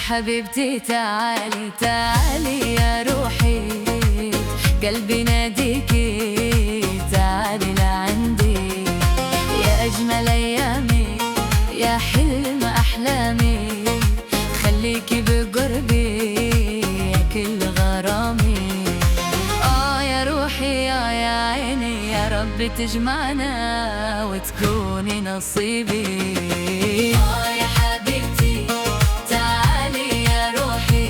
حبيبتي تعالي تعالي يا روحي، قلبي ناديكي تعالي لعندي. يا أجمل أيامي يا حلم أحلامي، خليكي بقربي يا كل غرامي. يا روحي يا عيني، يا رب تجمعنا وتكوني نصيبي. يا حبيبتي تعالي يا روحي،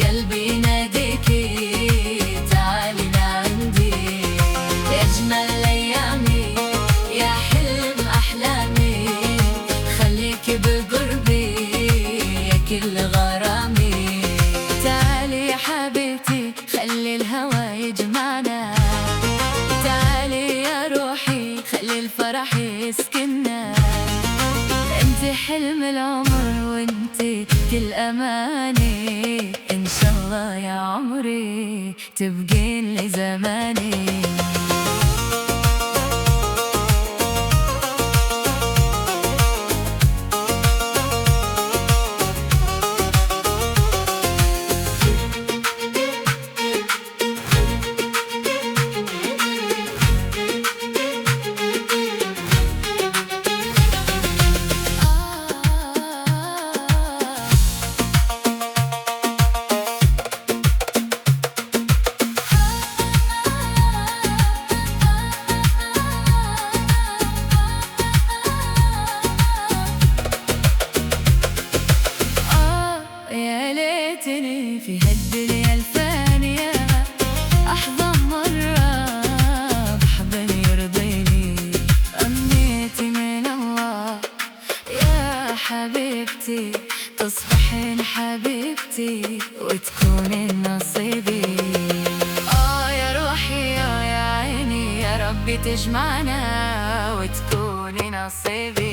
قلبي يناديكي تعالي لعندي. يا أجمل أيامي يا حلم أحلامي، خليكي بقربي يا كل غرامي. تعالي يا حبيبتي خلي الهوى يجمعنا، تعالي يا روحي خلي الفرح يسكننا. انت حلم العمر وانت كل اماني، ان شاء الله يا عمري تبقين لي زماني. في هالدنيا الفانية أحظى مرة بحضن يرضيني، أمنيتي من الله يا حبيبتي تصبحين حبيبتي وتكونين نصيبي. يا روحي يا عيني، يا ربي تجمعنا وتكوني نصيبي.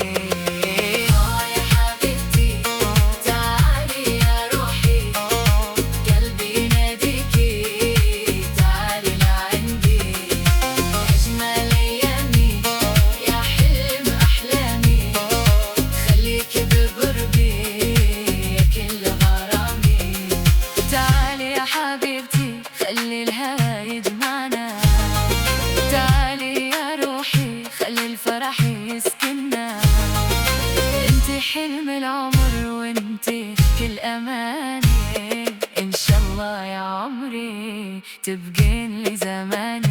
خلي الهوى يجمعنا، تعالي يا روحي خلي الفرح يسكننا. انت حلم العمر وانت كل اماني، ان شاء الله يا عمري تبقين لي زماني.